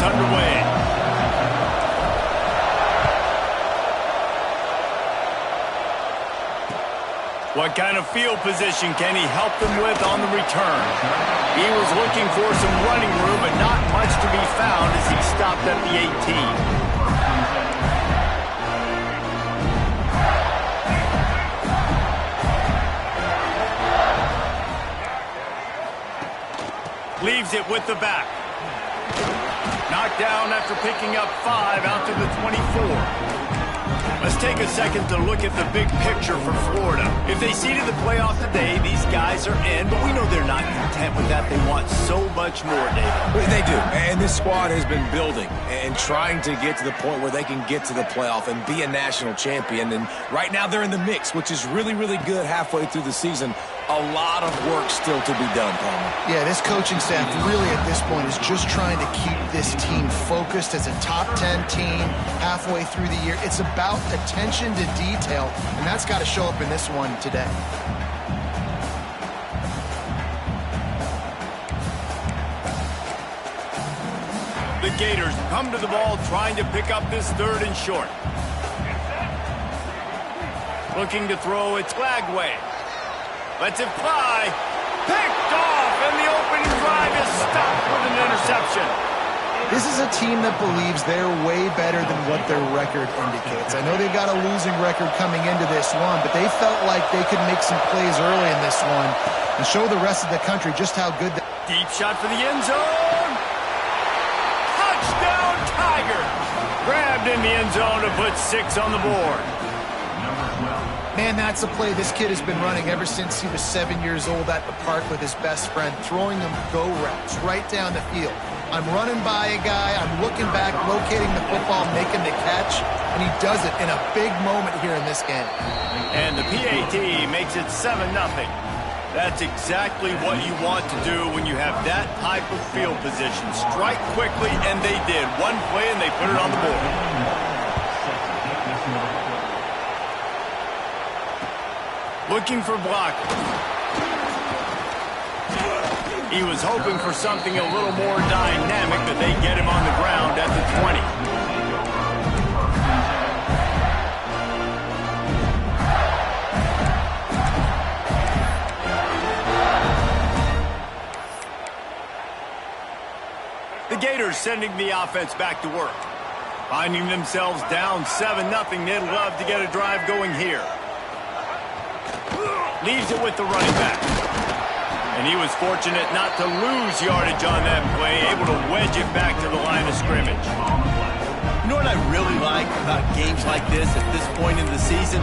underway. What kind of field position can he help them with on the return? He was looking for some running room, but not much to be found as he stopped at the 18. Leaves it with the back. Knocked down after picking up 5 out to the 24. Let's take a second to look at the big picture for Florida. If they seeded the playoff today, these guys are in, but we know they're not content with that. They want so much more, David. They do, and this squad has been building and trying to get to the point where they can get to the playoff and be a national champion. And right now they're in the mix, which is really, really good halfway through the season. A lot of work still to be done, Palmer. Yeah, this coaching staff really at this point is just trying to keep this team focused as a top 10 team halfway through the year. It's about attention to detail, and that's got to show up in this one today. The Gators come to the ball trying to pick up this 3rd and short. Looking to throw, it's Glagway. Lets it fly. Picked off, and the opening drive is stopped with an interception. This is a team that believes they're way better than what their record indicates. I know they've got a losing record coming into this one, but they felt like they could make some plays early in this one and show the rest of the country just how good they are. Deep shot for the end zone. Touchdown, Tigers. Grabbed in the end zone to put 6 on the board. Man, that's a play this kid has been running ever since he was 7 years old at the park with his best friend, throwing them go routes right down the field. I'm running by a guy, I'm looking back, locating the football, making the catch, and he does it in a big moment here in this game. And the PAT makes it 7-0. That's exactly what you want to do when you have that type of field position. Strike quickly, and they did. One play, and they put it on the board. Looking for blockers. He was hoping for something a little more dynamic, but they get him on the ground at the 20. The Gators sending the offense back to work. Finding themselves down 7-0, they'd love to get a drive going here. Leaves it with the running back. And he was fortunate not to lose yardage on that play, able to wedge it back to the line of scrimmage. You know what I really like about games like this at this point in the season?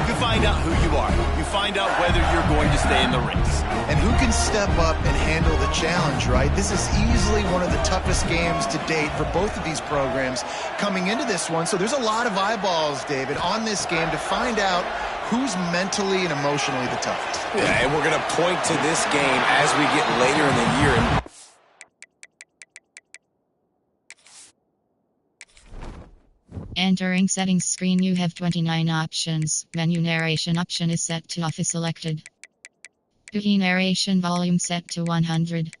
You find out who you are. You find out whether you're going to stay in the race. And who can step up and handle the challenge, right? This is easily one of the toughest games to date for both of these programs coming into this one. So there's a lot of eyeballs, David, on this game to find out who's mentally and emotionally the toughest. Yeah, and we're going to point to this game as we get later in the year. Entering settings screen, you have 29 options. Menu narration option is set to off is selected. UI narration volume set to 100.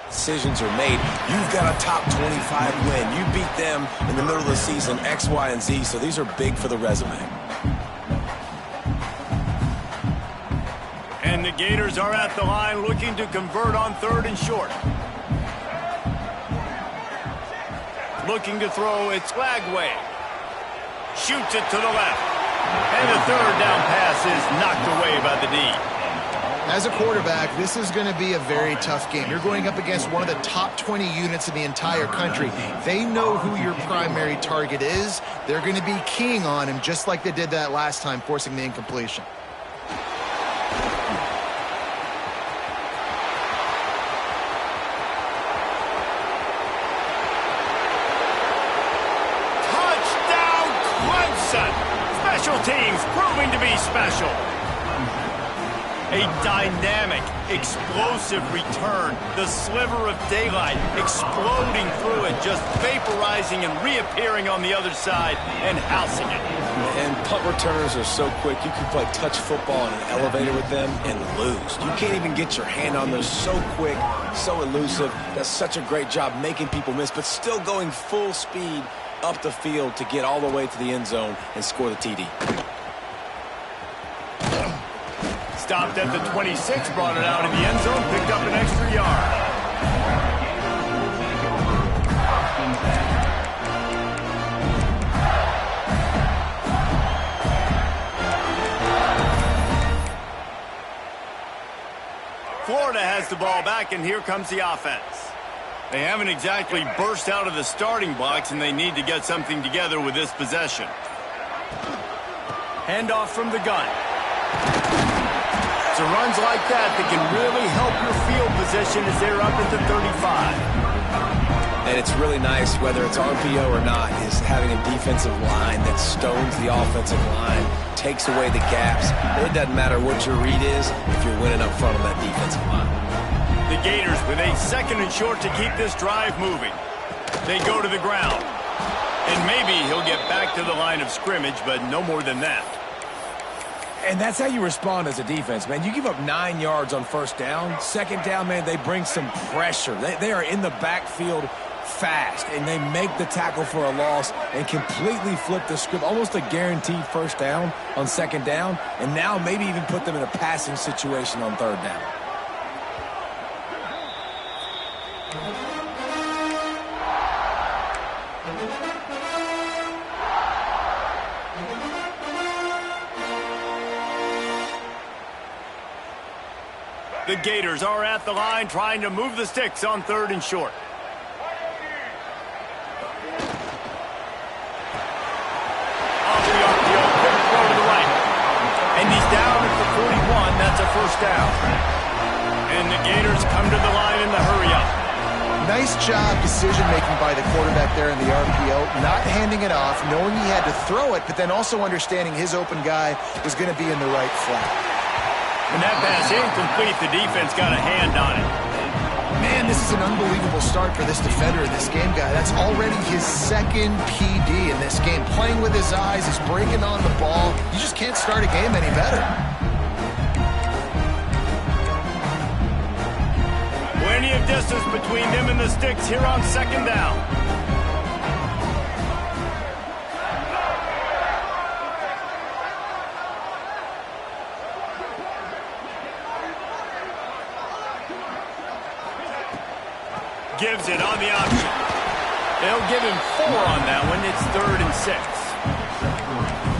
Decisions are made. You've got a top 25 win. You beat them in the middle of the season, X, Y, and Z, so these are big for the resume. And the Gators are at the line looking to convert on 3rd and short. Looking to throw, it's Glagway. Shoots it to the left. And the 3rd down pass is knocked away by the D. As a quarterback, this is going to be a very tough game. You're going up against one of the top 20 units in the entire country. They know who your primary target is. They're going to be keying on him just like they did that last time, forcing the incompletion. Touchdown, Clemson! Special teams proving to be special. A dynamic, explosive return. The sliver of daylight exploding through it, just vaporizing and reappearing on the other side and housing it. And punt returners are so quick, you can play touch football in an elevator with them and lose. You can't even get your hand on them. So quick, so elusive. Does such a great job making people miss, but still going full speed up the field to get all the way to the end zone and score the TD. Stopped at the 26, brought it out in the end zone, picked up an extra yard. Florida has the ball back, and here comes the offense. They haven't exactly burst out of the starting blocks, and they need to get something together with this possession. Handoff from the gun. It's runs like that can really help your field position as they're up at the 35. And it's really nice, whether it's RPO or not, is having a defensive line that stones the offensive line, takes away the gaps. It doesn't matter what your read is if you're winning up front on that defensive line. The Gators with a 2nd and short to keep this drive moving. They go to the ground. And maybe he'll get back to the line of scrimmage, but no more than that. And that's how you respond as a defense, man. You give up 9 yards on 1st down. 2nd down, man, they bring some pressure. They are in the backfield fast, and they make the tackle for a loss and completely flip the script. Almost a guaranteed 1st down on 2nd down, and now maybe even put them in a passing situation on 3rd down. The Gators are at the line trying to move the sticks on 3rd and short. Off the RPO, quick throw to the right. And he's down at the 41. That's a 1st down. And the Gators come to the line in the hurry-up. Nice job decision-making by the quarterback there in the RPO, not handing it off, knowing he had to throw it, but then also understanding his open guy was going to be in the right flat. When that pass incomplete, the defense got a hand on it. Man, this is an unbelievable start for this defender in this game, guy. That's already his 2nd PD in this game. Playing with his eyes, he's breaking on the ball. You just can't start a game any better. Plenty of distance between them and the sticks here on 2nd down. Gives it on the option. They'll give him 4 on that one. It's 3rd and 6.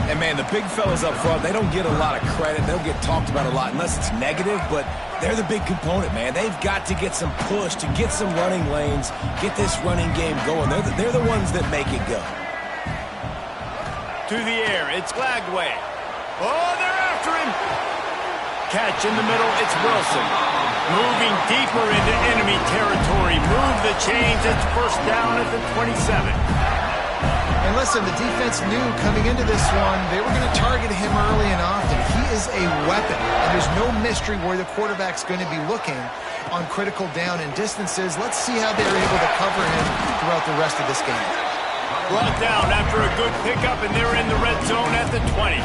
And, man, the big fellas up front, they don't get a lot of credit. They don't get talked about a lot unless it's negative, but they're the big component, man. They've got to get some push, to get some running lanes, get this running game going. They're the ones that make it go. To the air, it's Glagway. Oh, they're after him. Catch in the middle, it's Wilson. Moving deeper into enemy territory. Move the chains. It's 1st down at the 27. And listen, the defense knew coming into this one, they were going to target him early and often. He is a weapon, and there's no mystery where the quarterback's going to be looking on critical down and distances. Let's see how they're able to cover him throughout the rest of this game. Brought down after a good pickup, and they're in the red zone at the 20.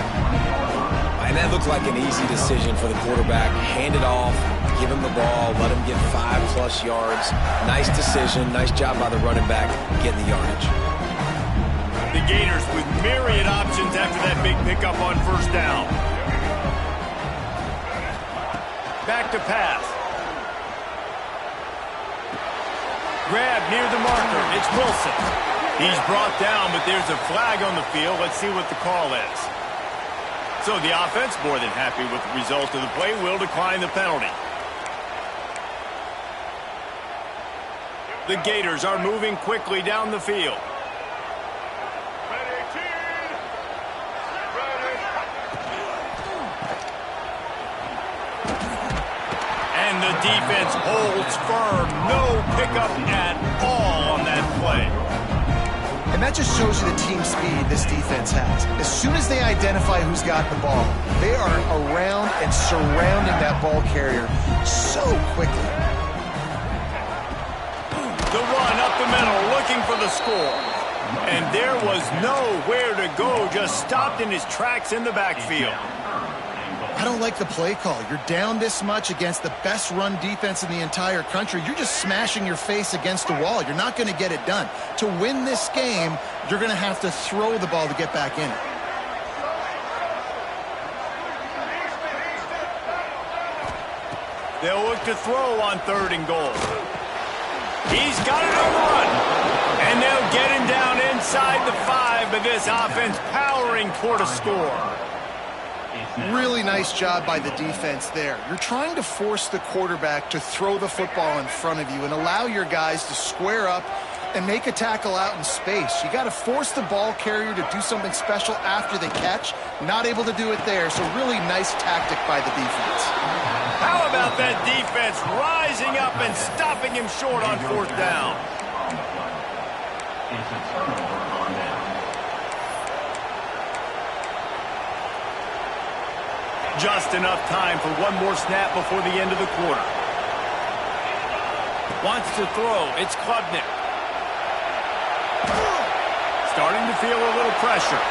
And that looked like an easy decision for the quarterback. Hand it off, give him the ball, let him get 5+ yards. Nice decision, nice job by the running back getting the yardage. The Gators with myriad options after that big pickup on 1st down. Back to pass. Grab near the marker. It's Wilson. He's brought down, but there's a flag on the field. Let's see what the call is. So the offense, more than happy with the result of the play, will decline the penalty. The Gators are moving quickly down the field. And the defense holds firm. No pickup at all on that play. And that just shows you the team speed this defense has. As soon as they identify who's got the ball, they are around and defense surrounding that ball carrier so quickly. The run up the middle, looking for the score. And there was nowhere to go, just stopped in his tracks in the backfield. I don't like the play call. You're down this much against the best run defense in the entire country. You're just smashing your face against the wall. You're not going to get it done. To win this game, you're going to have to throw the ball to get back in it. They'll look to throw on 3rd and goal. He's got it on the run. And they'll get him down inside the 5, but this offense powering toward a score. Really nice job by the defense there. You're trying to force the quarterback to throw the football in front of you and allow your guys to square up and make a tackle out in space. You got to force the ball carrier to do something special after the catch. Not able to do it there, so really nice tactic by the defense. How about that defense rising up and stopping him short on 4th down? Just enough time for one more snap before the end of the quarter. Wants to throw. It's Clem. Starting to feel a little pressure.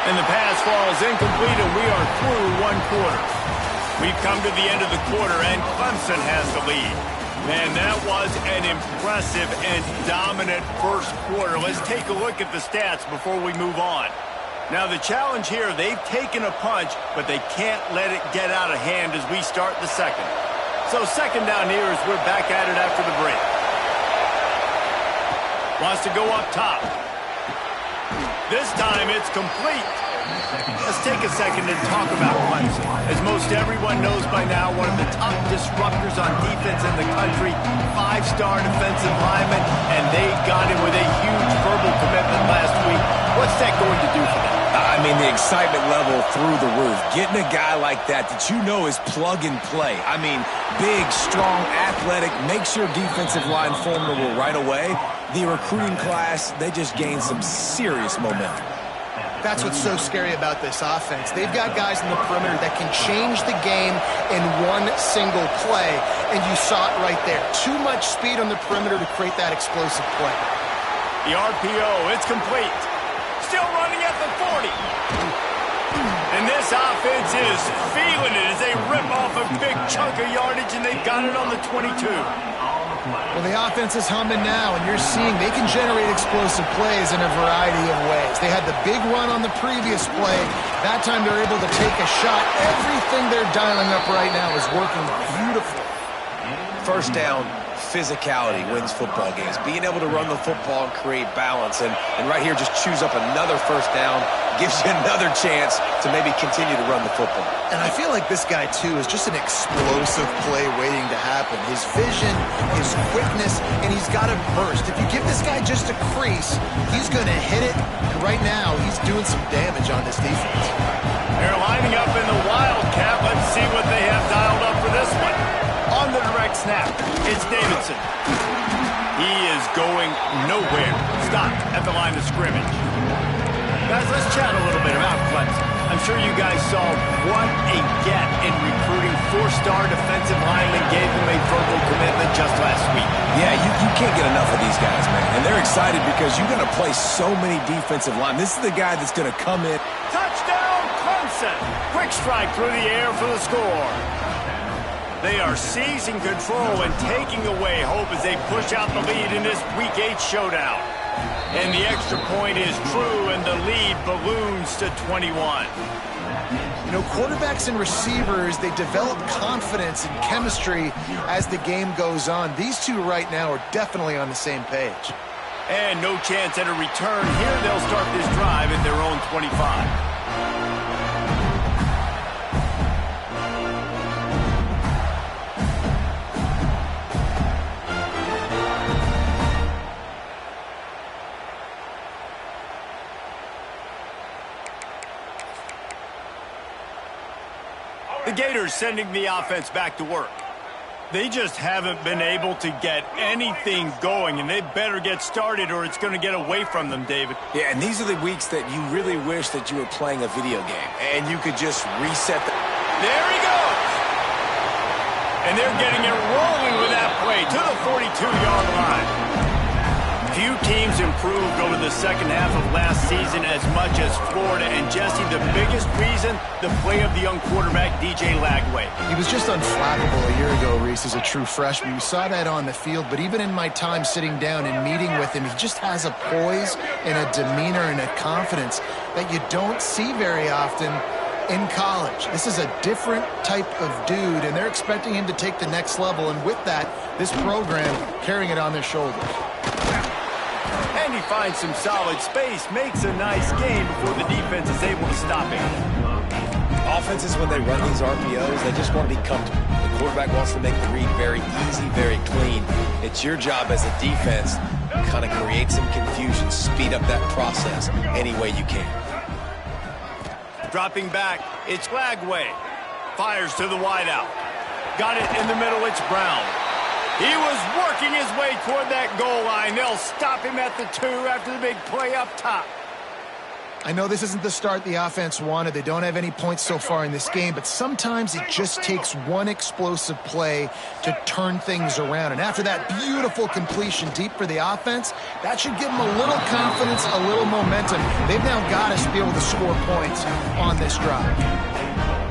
And the pass falls incomplete, and we are through 1 quarter. We've come to the end of the quarter, and Clemson has the lead. Man, that was an impressive and dominant first quarter. Let's take a look at the stats before we move on. Now, the challenge here, they've taken a punch, but they can't let it get out of hand as we start the second. So 2nd down here as we're back at it after the break. Wants to go up top. This time it's complete. Let's take a second and talk about Clemson. As most everyone knows by now, one of the top disruptors on defense in the country, 5-star defensive lineman, and they got him with a huge verbal commitment last week. What's that going to do for them? I mean, the excitement level through the roof. Getting a guy like that you know is plug and play. I mean, big, strong, athletic, makes your defensive line formidable right away. The recruiting class, they just gained some serious momentum. That's what's so scary about this offense. They've got guys in the perimeter that can change the game in one single play, and you saw it right there. Too much speed on the perimeter to create that explosive play. The RPO, it's complete. Still running at the 40. And this offense is feeling it as they rip off a big chunk of yardage, and they've got it on the 22. Well, the offense is humming now, and you're seeing they can generate explosive plays in a variety of ways. They had the big run on the previous play. That time they're able to take a shot. Everything they're dialing up right now is working beautifully. 1st down, physicality wins football games. Being able to run the football and create balance. And right here, just choose up another 1st down, gives you another chance to maybe continue to run the football. And I feel like this guy, too, is just an explosive play waiting to happen. His vision, his quickness, and he's got a burst. If you give this guy just a crease, he's going to hit it. And right now, he's doing some damage on this defense. They're lining up in the Wildcat. Let's see what they have dialed up for this one. On the direct snap, it's Davidson. He is going nowhere. Stopped at the line of scrimmage. Guys, let's chat a little bit about Clemson. I'm sure you guys saw what a get in recruiting. 4-star defensive linemen gave them a verbal commitment just last week. Yeah, you can't get enough of these guys, man. And they're excited because you're going to play so many defensive linemen. This is the guy that's going to come in. Touchdown, Clemson. Quick strike through the air for the score. They are seizing control and taking away hope as they push out the lead in this Week 8 showdown. And the extra point is true, and the lead balloons to 21. You know, quarterbacks and receivers, they develop confidence and chemistry as the game goes on. These two right now are definitely on the same page. And no chance at a return here. They'll start this drive at their own 25. The Gators sending the offense back to work. They just haven't been able to get anything going, and they better get started or it's going to get away from them, David. Yeah, and these are the weeks that you really wish that you were playing a video game and you could just reset the... There he goes! And they're getting it rolling with that play to the 42-yard line. Few teams improved over the second half of last season as much as Florida. And Jesse, the biggest reason, the play of the young quarterback, DJ Lagway. He was just unflappable a year ago, Reese, as a true freshman. We saw that on the field, but even in my time sitting down and meeting with him, he just has a poise and a demeanor and a confidence that you don't see very often in college. This is a different type of dude, and they're expecting him to take the next level. And with that, this program carrying it on their shoulders. And he finds some solid space, makes a nice gain before the defense is able to stop him. Offenses, when they run these RPOs, they just want to be comfortable. The quarterback wants to make the read very easy, very clean. It's your job as a defense to kind of create some confusion, speed up that process any way you can. Dropping back, it's Lagway. Fires to the wideout. Got it in the middle, it's Brown. He was working his way toward that goal line. They'll stop him at the 2 after the big play up top. I know this isn't the start the offense wanted. They don't have any points so far in this game, but sometimes it just takes one explosive play to turn things around. And after that beautiful completion deep for the offense, that should give them a little confidence, a little momentum. They've now got to be able to score points on this drive.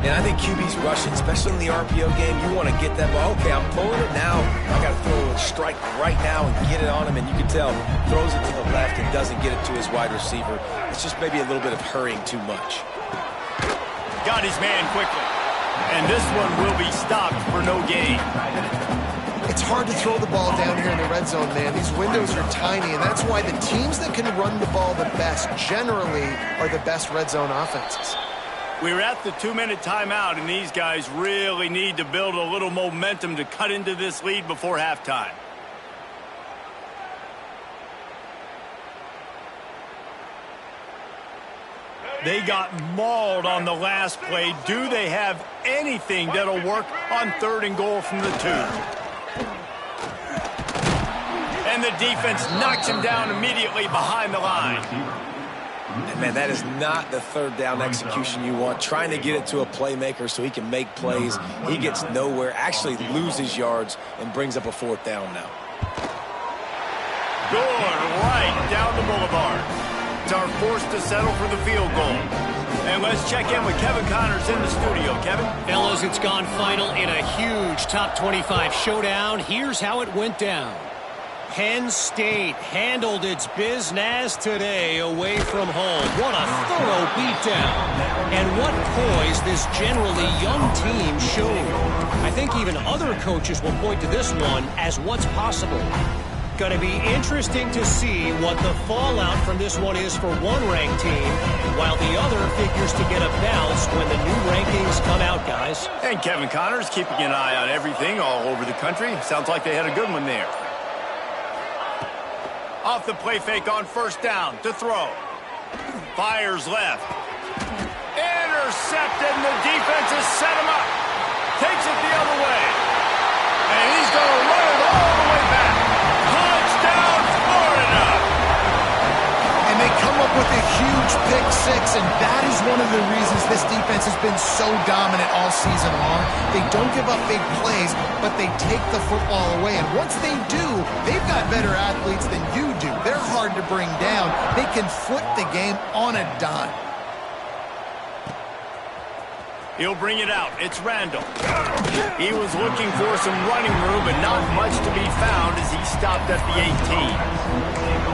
And I think QB's rushing, especially in the RPO game. You want to get that ball. Okay, I'm pulling it now. I got to throw a strike right now and get it on him. And you can tell, throws it to the left and doesn't get it to his wide receiver. It's just maybe a little bit of hurrying too much. Got his man quickly. And this one will be stopped for no gain. It's hard to throw the ball down here in the red zone, man. These windows are tiny, and that's why the teams that can run the ball the best generally are the best red zone offenses. We're at the 2-minute timeout, and these guys really need to build a little momentum to cut into this lead before halftime. They got mauled on the last play. Do they have anything that'll work on 3rd and goal from the 2? And the defense knocks him down immediately behind the line. And man, that is not the 3rd down execution you want. Trying to get it to a playmaker so he can make plays. He gets nowhere, actually loses yards, and brings up a 4th down now. Good right down the boulevard. It's our force to settle for the field goal. And let's check in with Kevin Connors in the studio. Kevin? Fellas, it's gone final in a huge top 25 showdown. Here's how it went down. Penn State handled its business today away from home. What a thorough beatdown. And what poise this generally young team showed. I think even other coaches will point to this one as what's possible. Going to be interesting to see what the fallout from this one is for one ranked team, while the other figures to get a bounce when the new rankings come out, guys. And Kevin Connors keeping an eye on everything all over the country. Sounds like they had a good one there. Off the play fake on 1st down to throw. Fires left. Intercepted, and the defense has set him up. Takes it the other way. And he's going to run it all the way back. Touchdown, Florida! And they come up with a huge pick 6, and that is one of the reasons this defense has been so dominant all season long. They don't give up big plays, but they take the football away. And once they do, they've got better athletes than you do. They're hard to bring down. They can flip the game on a dime. He'll bring it out. It's Randall. He was looking for some running room, but not much to be found as he stopped at the 18.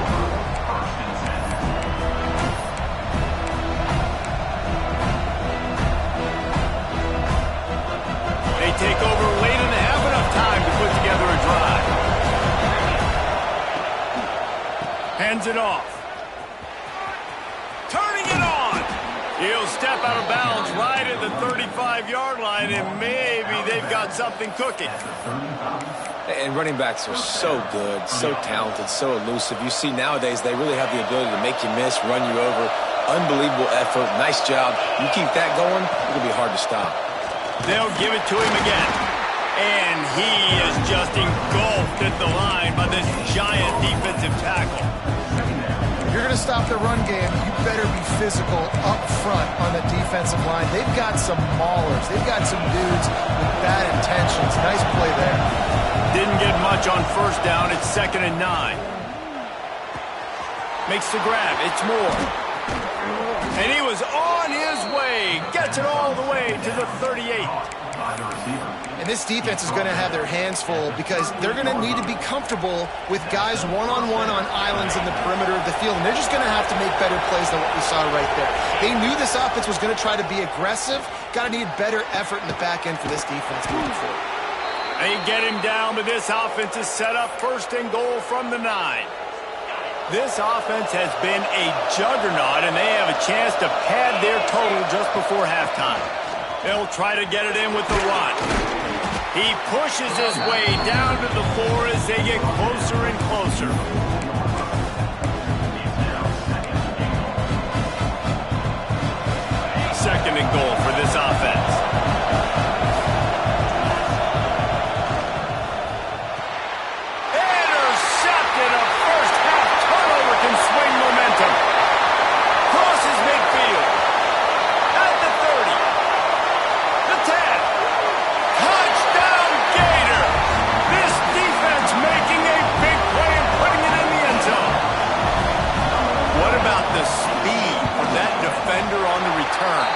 Take over late in the half, enough time to put together a drive. Hands it off. Turning it on. He'll step out of bounds right at the 35-yard line, and maybe they've got something cooking. And running backs are so good, so talented, so elusive. You see nowadays they really have the ability to make you miss, run you over. Unbelievable effort. Nice job. You keep that going, it'll be hard to stop. They'll give it to him again. And he is just engulfed at the line by this giant defensive tackle. If you're going to stop the run game, you better be physical up front on the defensive line. They've got some maulers. They've got some dudes with bad intentions. Nice play there. Didn't get much on first down. It's 2nd and 9. Makes the grab. It's Moore. And he was on his way. Gets it all the way to the 38. And this defense is going to have their hands full because they're going to need to be comfortable with guys one-on-one on islands in the perimeter of the field. And they're just going to have to make better plays than what we saw right there. They knew this offense was going to try to be aggressive. Got to need better effort in the back end for this defense moving forward. They get him down, but this offense is set up 1st and goal from the 9. This offense has been a juggernaut, and they have a chance to pad their total just before halftime. They'll try to get it in with the run. He pushes his way down to the floor as they get closer and closer. Second and goal for this offense. Intercepted. A first-half turnover can swing momentum. Crosses midfield. At the 30. The 10. Touchdown Gator. This defense making a big play and putting it in the end zone. What about the speed of that defender on the return?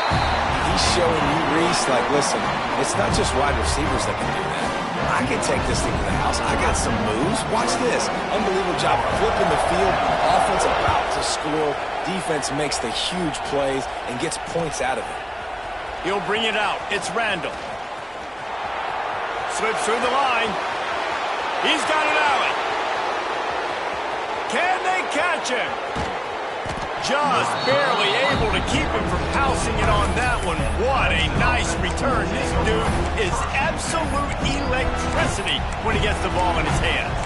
He's showing you, Reese, like, listen, it's not just wide receivers that can do that. I can take this thing to the house. I got some moves. Watch this. Unbelievable job flipping the field. Offense about to score. Defense makes the huge plays and gets points out of it. He'll bring it out. It's Randall. Slips through the line. He's got an alley. Can they catch him? Just barely able to keep him from pouncing it on that one. What a nice return. This dude is absolute electricity when he gets the ball in his hands.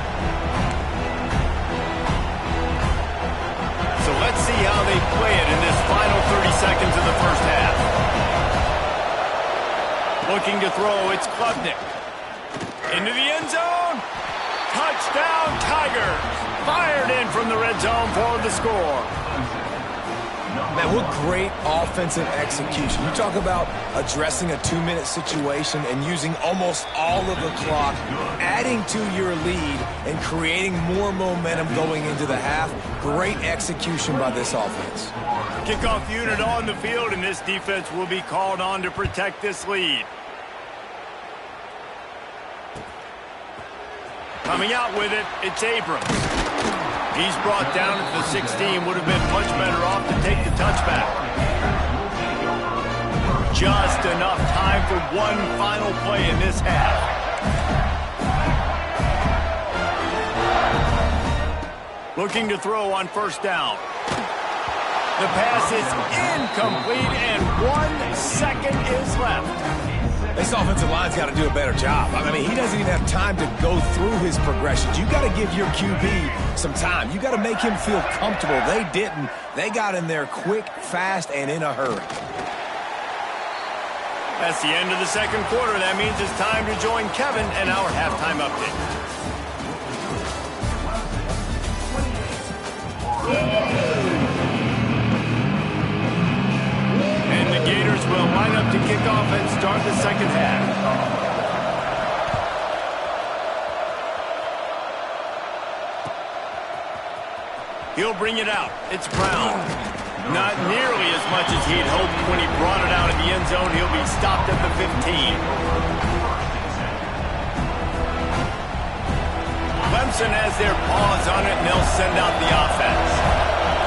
So let's see how they play it in this final 30 seconds of the first half. Looking to throw, it's Klubnik. Into the end zone. Touchdown Tigers. Fired in from the red zone for the score. Man, what great offensive execution. You talk about addressing a 2-minute situation and using almost all of the clock, adding to your lead and creating more momentum going into the half. Great execution by this offense. Kickoff unit on the field, and this defense will be called on to protect this lead. Coming out with it, it's Abrams. He's brought down at the 16. Would have been much better off to take the touchback. Just enough time for one final play in this half. Looking to throw on first down. The pass is incomplete, and 1 second is left. This offensive line's got to do a better job. I mean, he doesn't even have time to go through his progressions. You got to give your QB some time. You got to make him feel comfortable. They didn't. They got in there quick, fast, and in a hurry. That's the end of the second quarter. That means it's time to join Kevin and our halftime update. And the Gators will line up to kick off and start the second half. He'll bring it out. It's Brown. Not nearly as much as he'd hoped when he brought it out in the end zone. He'll be stopped at the 15. Clemson has their paws on it, and they'll send out the offense.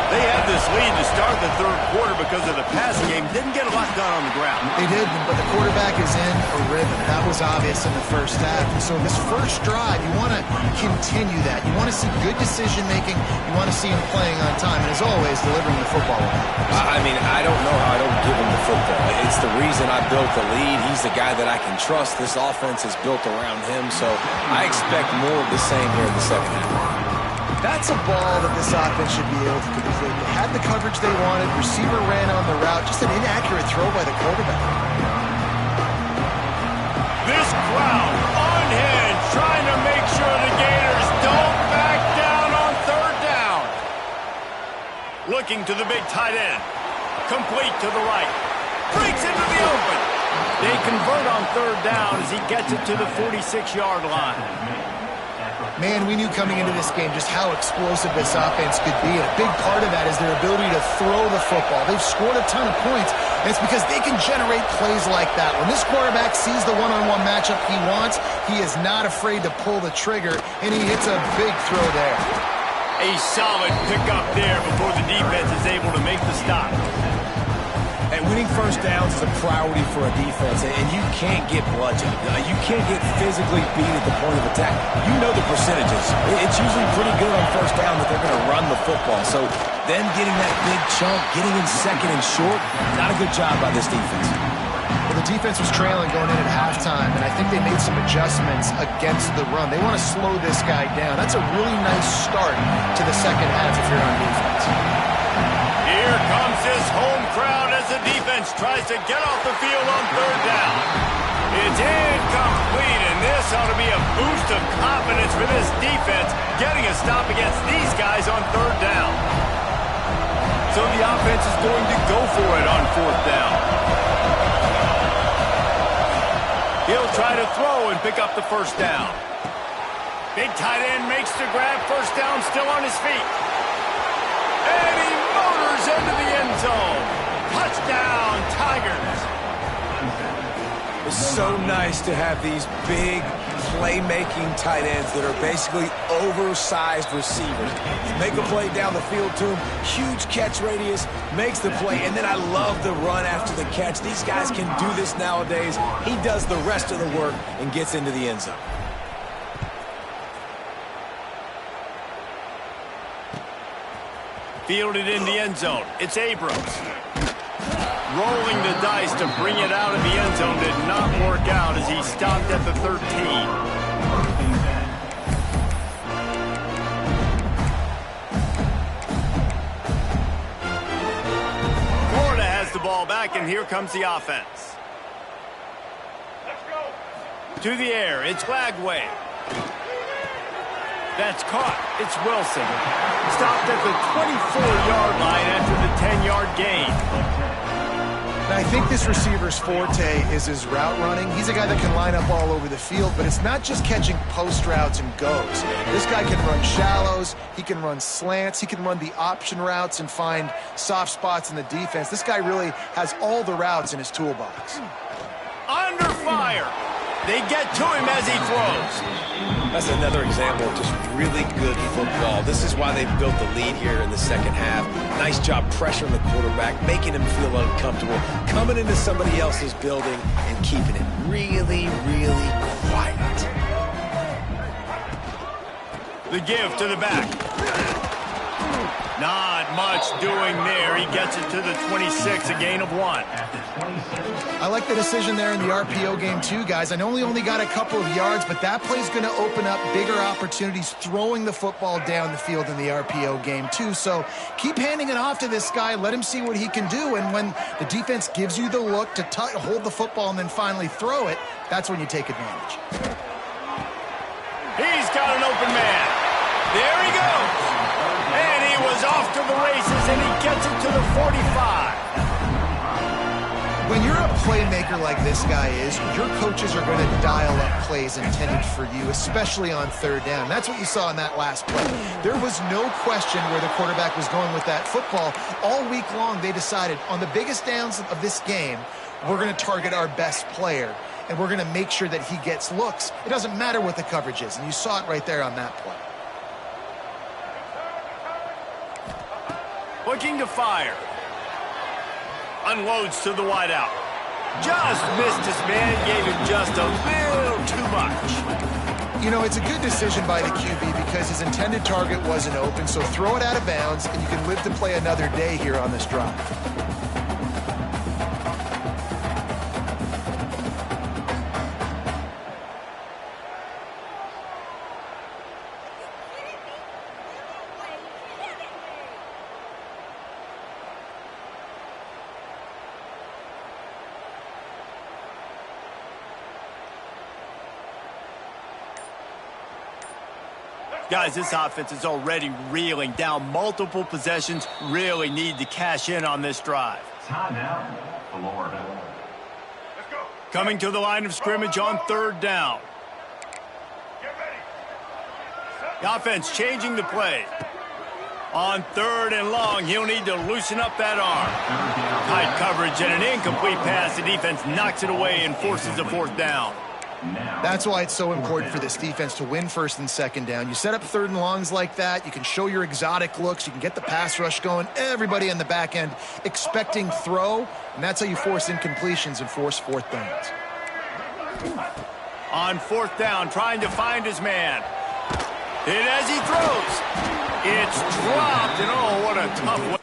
They had this lead to start the third quarter because of the passing game. Didn't get a lot done on the ground. They did, but the quarterback is in a rhythm. That was obvious in the first half. And so this first drive, you want to continue that. You want to see good decision-making. You want to see him playing on time. And as always, delivering the football. I mean, I don't know how I don't give him the football. It's the reason I built the lead. He's the guy that I can trust. This offense is built around him, so I expect more of the same here in the second half. That's a ball that this offense should be able to complete. They had the coverage they wanted. Receiver ran on the route. Just an inaccurate throw by the quarterback. This crowd unhinged, trying to make sure the Gators don't back down on third down. Looking to the big tight end. Complete to the right. Breaks into the open. They convert on third down as he gets it to the 46-yard line. Man, we knew coming into this game just how explosive this offense could be. And a big part of that is their ability to throw the football. They've scored a ton of points, and it's because they can generate plays like that. When this quarterback sees the one-on-one matchup he wants, he is not afraid to pull the trigger, and he hits a big throw there. A solid pickup there before the defense is able to make the stop. And winning first downs is a priority for a defense, and you can't get bludgeoned. You can't get physically beat at the point of attack. You know the percentages. It's usually pretty good on first down that they're going to run the football. So them getting that big chunk, getting in second and short, not a good job by this defense. Well, the defense was trailing going in at halftime, and I think they made some adjustments against the run. They want to slow this guy down. That's a really nice start to the second half if you're on defense. Here comes his home crowd as the defense tries to get off the field on third down. It's incomplete, and this ought to be a boost of confidence for this defense, getting a stop against these guys on third down. So the offense is going to go for it on fourth down. He'll try to throw and pick up the first down. Big tight end makes the grab, first down, still on his feet. And he motors into the end zone. Touchdown, Tigers. It's so nice to have these big playmaking tight ends that are basically oversized receivers. Make a play down the field to him, huge catch radius, makes the play, and then I love the run after the catch. These guys can do this nowadays. He does the rest of the work and gets into the end zone. Fielded in the end zone. It's Abrams. Rolling the dice to bring it out of the end zone did not work out as he stopped at the 13. Florida has the ball back, and here comes the offense. Let's go. To the air, it's Lagway. That's caught. It's Wilson. Stopped at the 24-yard line after the 10-yard gain. Now, I think this receiver's forte is his route running. He's a guy that can line up all over the field, but it's not just catching post routes and goes. This guy can run shallows, he can run slants, he can run the option routes and find soft spots in the defense. This guy really has all the routes in his toolbox. Under fire. They get to him as he throws. That's another example of just really good football. This is why they've built the lead here in the second half. Nice job pressuring the quarterback, making him feel uncomfortable, coming into somebody else's building and keeping it really, really quiet. The give to the back. Not much doing there. He gets it to the 26, a gain of 1. I like the decision there in the RPO game too, guys. I know he only got a couple of yards, but that play's going to open up bigger opportunities throwing the football down the field in the RPO game too. So keep handing it off to this guy. Let him see what he can do. And when the defense gives you the look to hold the football and then finally throw it, that's when you take advantage. He's got an open man. There he goes. And he was off to the races, and he gets it to the 45. When you're a playmaker like this guy is, your coaches are going to dial up plays intended for you, especially on third down. That's what you saw in that last play. There was no question where the quarterback was going with that football. All week long, they decided on the biggest downs of this game, we're going to target our best player, and we're going to make sure that he gets looks. It doesn't matter what the coverage is, and you saw it right there on that play. Looking to fire. Unloads to the wideout. Just missed his man, gave him just a little too much. You know, it's a good decision by the QB because his intended target wasn't open, so throw it out of bounds, and you can live to play another day here on this drive. Guys, this offense is already reeling down multiple possessions. Really need to cash in on this drive. Time out, Florida. Let's go. Coming to the line of scrimmage on 3rd down. The offense changing the play. On 3rd and long, he'll need to loosen up that arm. Tight coverage and an incomplete pass. The defense knocks it away and forces a 4th down. That's why it's so important for this defense to win 1st and 2nd down. You set up 3rd and longs like that, you can show your exotic looks, you can get the pass rush going, everybody on the back end expecting throw, and that's how you force incompletions and force 4th downs. On 4th down, trying to find his man. And as he throws, it's dropped, and oh, what a tough